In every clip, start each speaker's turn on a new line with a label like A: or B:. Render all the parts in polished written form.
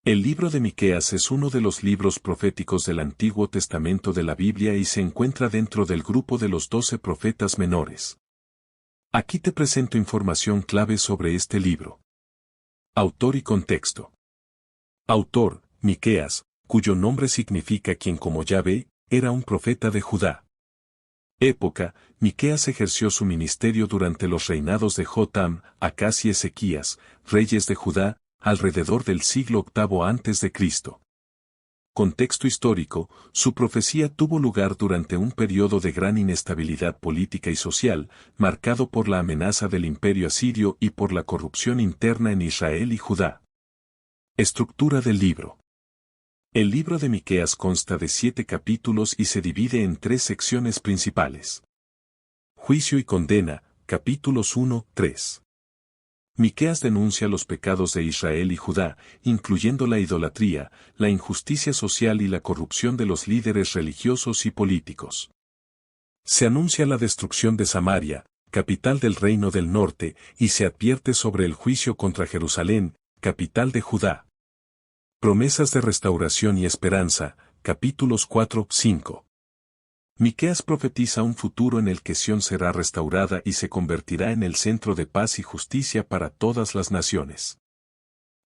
A: El libro de Miqueas es uno de los libros proféticos del Antiguo Testamento de la Biblia y se encuentra dentro del grupo de los 12 profetas menores. Aquí te presento información clave sobre este libro. Autor y contexto. Autor, Miqueas, cuyo nombre significa quien como ya ve, era un profeta de Judá. Época, Miqueas ejerció su ministerio durante los reinados de Jotam, Acaz y Ezequías, reyes de Judá, alrededor del siglo VIII a.C. Contexto histórico, su profecía tuvo lugar durante un periodo de gran inestabilidad política y social, marcado por la amenaza del imperio asirio y por la corrupción interna en Israel y Judá. Estructura del libro. El libro de Miqueas consta de 7 capítulos y se divide en 3 secciones principales. Juicio y condena, capítulos 1-3. Miqueas denuncia los pecados de Israel y Judá, incluyendo la idolatría, la injusticia social y la corrupción de los líderes religiosos y políticos. Se anuncia la destrucción de Samaria, capital del reino del norte, y se advierte sobre el juicio contra Jerusalén, capital de Judá. Promesas de restauración y esperanza, capítulos 4-5. Miqueas profetiza un futuro en el que Sión será restaurada y se convertirá en el centro de paz y justicia para todas las naciones.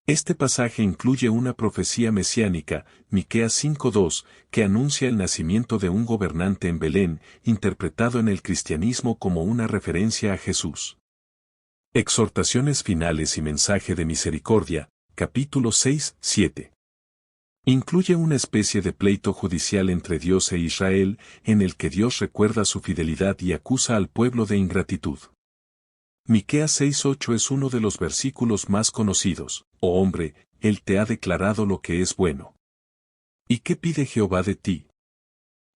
A: Este pasaje incluye una profecía mesiánica, Miqueas 5:2, que anuncia el nacimiento de un gobernante en Belén, interpretado en el cristianismo como una referencia a Jesús. Exhortaciones finales y mensaje de misericordia, capítulos 6-7. Incluye una especie de pleito judicial entre Dios e Israel, en el que Dios recuerda su fidelidad y acusa al pueblo de ingratitud. Miqueas 6:8 es uno de los versículos más conocidos. Oh hombre, Él te ha declarado lo que es bueno. ¿Y qué pide Jehová de ti?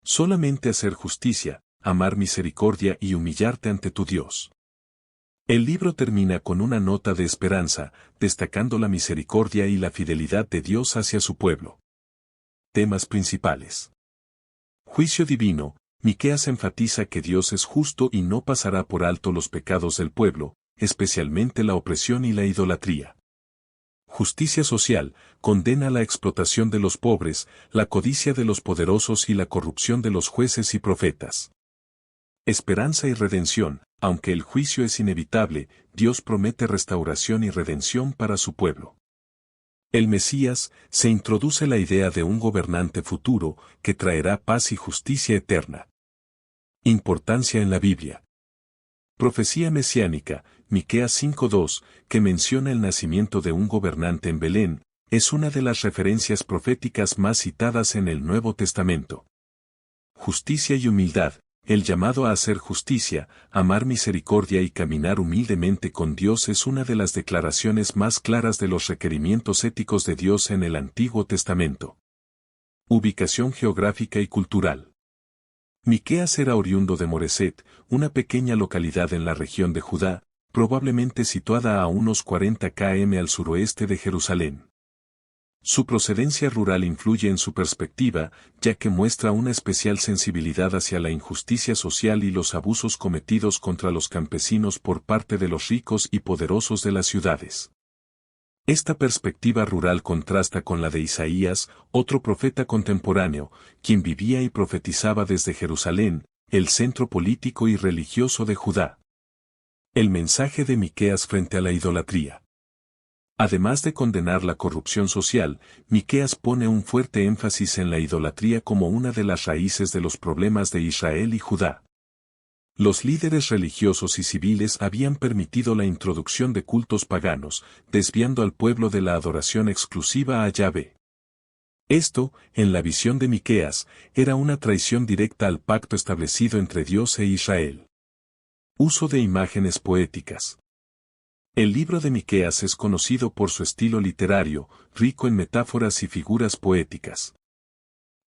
A: Solamente hacer justicia, amar misericordia y humillarte ante tu Dios. El libro termina con una nota de esperanza, destacando la misericordia y la fidelidad de Dios hacia su pueblo. Temas principales. Juicio divino. Miqueas enfatiza que Dios es justo y no pasará por alto los pecados del pueblo, especialmente la opresión y la idolatría. Justicia social. Condena la explotación de los pobres, la codicia de los poderosos y la corrupción de los jueces y profetas. Esperanza y redención. Aunque el juicio es inevitable, Dios promete restauración y redención para su pueblo. El Mesías, se introduce la idea de un gobernante futuro, que traerá paz y justicia eterna. Importancia en la Biblia. Profecía mesiánica, Miqueas 5:2, que menciona el nacimiento de un gobernante en Belén, es una de las referencias proféticas más citadas en el Nuevo Testamento. Justicia y humildad. El llamado a hacer justicia, amar misericordia y caminar humildemente con Dios es una de las declaraciones más claras de los requerimientos éticos de Dios en el Antiguo Testamento. Ubicación geográfica y cultural. Miqueas era oriundo de Moreset, una pequeña localidad en la región de Judá, probablemente situada a unos 40 km al suroeste de Jerusalén. Su procedencia rural influye en su perspectiva, ya que muestra una especial sensibilidad hacia la injusticia social y los abusos cometidos contra los campesinos por parte de los ricos y poderosos de las ciudades. Esta perspectiva rural contrasta con la de Isaías, otro profeta contemporáneo, quien vivía y profetizaba desde Jerusalén, el centro político y religioso de Judá. El mensaje de Miqueas frente a la idolatría. Además de condenar la corrupción social, Miqueas pone un fuerte énfasis en la idolatría como una de las raíces de los problemas de Israel y Judá. Los líderes religiosos y civiles habían permitido la introducción de cultos paganos, desviando al pueblo de la adoración exclusiva a Yahvé. Esto, en la visión de Miqueas, era una traición directa al pacto establecido entre Dios e Israel. Uso de imágenes poéticas. El libro de Miqueas es conocido por su estilo literario, rico en metáforas y figuras poéticas.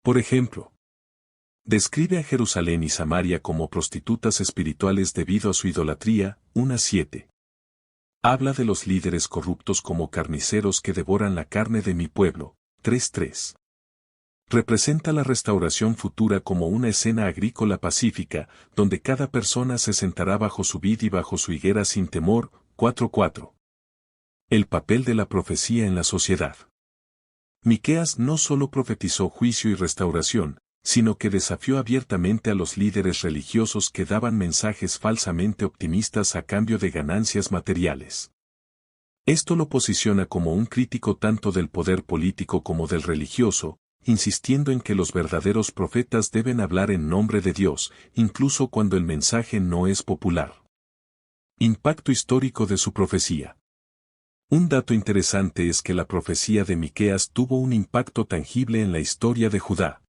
A: Por ejemplo, describe a Jerusalén y Samaria como prostitutas espirituales debido a su idolatría, 1:7. Habla de los líderes corruptos como carniceros que devoran la carne de mi pueblo, 3:3. Representa la restauración futura como una escena agrícola pacífica, donde cada persona se sentará bajo su vid y bajo su higuera sin temor, 4:4. El papel de la profecía en la sociedad. Miqueas no solo profetizó juicio y restauración, sino que desafió abiertamente a los líderes religiosos que daban mensajes falsamente optimistas a cambio de ganancias materiales. Esto lo posiciona como un crítico tanto del poder político como del religioso, insistiendo en que los verdaderos profetas deben hablar en nombre de Dios, incluso cuando el mensaje no es popular. Impacto histórico de su profecía. Un dato interesante es que la profecía de Miqueas tuvo un impacto tangible en la historia de Judá.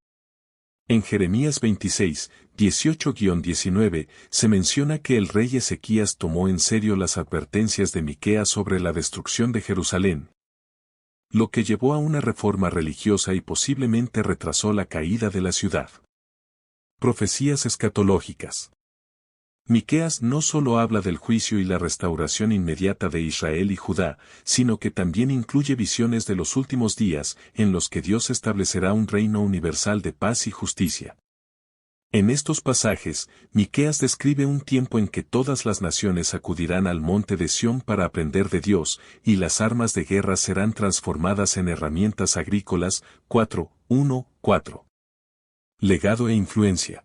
A: En Jeremías 26, 18-19, se menciona que el rey Ezequías tomó en serio las advertencias de Miqueas sobre la destrucción de Jerusalén, lo que llevó a una reforma religiosa y posiblemente retrasó la caída de la ciudad. Profecías escatológicas. Miqueas no solo habla del juicio y la restauración inmediata de Israel y Judá, sino que también incluye visiones de los últimos días, en los que Dios establecerá un reino universal de paz y justicia. En estos pasajes, Miqueas describe un tiempo en que todas las naciones acudirán al monte de Sión para aprender de Dios, y las armas de guerra serán transformadas en herramientas agrícolas. 4:1-4. Legado e influencia.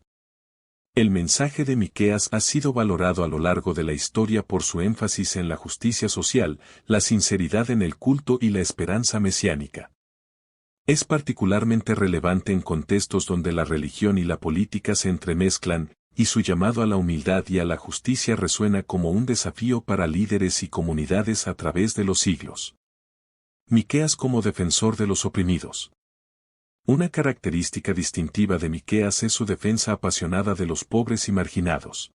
A: El mensaje de Miqueas ha sido valorado a lo largo de la historia por su énfasis en la justicia social, la sinceridad en el culto y la esperanza mesiánica. Es particularmente relevante en contextos donde la religión y la política se entremezclan, y su llamado a la humildad y a la justicia resuena como un desafío para líderes y comunidades a través de los siglos. Miqueas como defensor de los oprimidos. Una característica distintiva de Miqueas es su defensa apasionada de los pobres y marginados.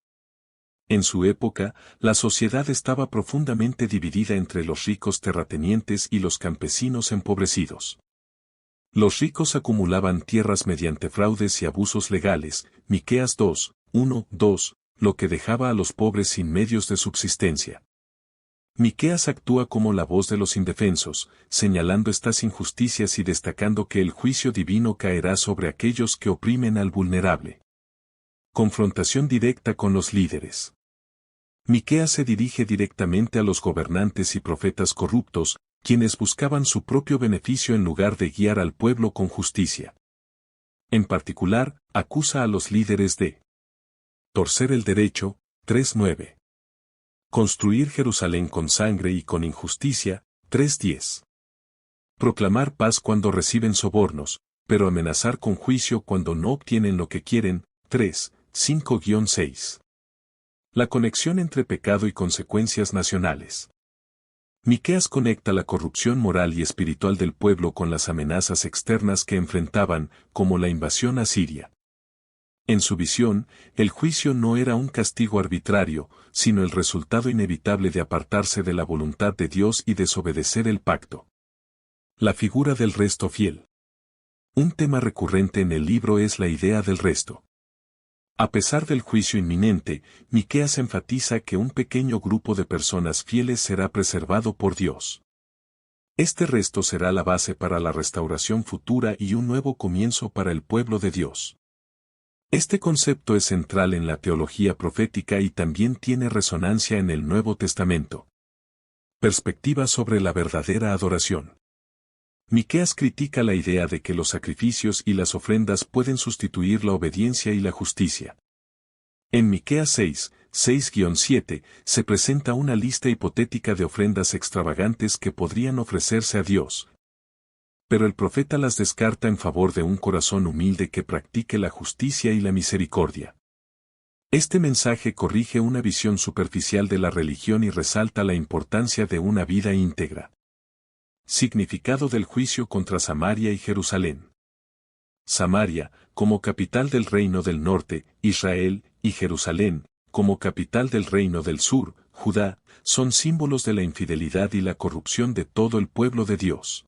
A: En su época, la sociedad estaba profundamente dividida entre los ricos terratenientes y los campesinos empobrecidos. Los ricos acumulaban tierras mediante fraudes y abusos legales, Miqueas 2:1-2, lo que dejaba a los pobres sin medios de subsistencia. Miqueas actúa como la voz de los indefensos, señalando estas injusticias y destacando que el juicio divino caerá sobre aquellos que oprimen al vulnerable. Confrontación directa con los líderes. Miqueas se dirige directamente a los gobernantes y profetas corruptos, quienes buscaban su propio beneficio en lugar de guiar al pueblo con justicia. En particular, acusa a los líderes de torcer el derecho. 3:9. Construir Jerusalén con sangre y con injusticia. 3:10. Proclamar paz cuando reciben sobornos, pero amenazar con juicio cuando no obtienen lo que quieren. 3:5-6. La conexión entre pecado y consecuencias nacionales. Miqueas conecta la corrupción moral y espiritual del pueblo con las amenazas externas que enfrentaban, como la invasión asiria. En su visión, el juicio no era un castigo arbitrario, sino el resultado inevitable de apartarse de la voluntad de Dios y desobedecer el pacto. La figura del resto fiel. Un tema recurrente en el libro es la idea del resto. A pesar del juicio inminente, Miqueas enfatiza que un pequeño grupo de personas fieles será preservado por Dios. Este resto será la base para la restauración futura y un nuevo comienzo para el pueblo de Dios. Este concepto es central en la teología profética y también tiene resonancia en el Nuevo Testamento. Perspectiva sobre la verdadera adoración. Miqueas critica la idea de que los sacrificios y las ofrendas pueden sustituir la obediencia y la justicia. En Miqueas 6:6-7, se presenta una lista hipotética de ofrendas extravagantes que podrían ofrecerse a Dios. Pero el profeta las descarta en favor de un corazón humilde que practique la justicia y la misericordia. Este mensaje corrige una visión superficial de la religión y resalta la importancia de una vida íntegra. Significado del juicio contra Samaria y Jerusalén. Samaria, como capital del reino del norte, Israel, y Jerusalén, como capital del reino del sur, Judá, son símbolos de la infidelidad y la corrupción de todo el pueblo de Dios.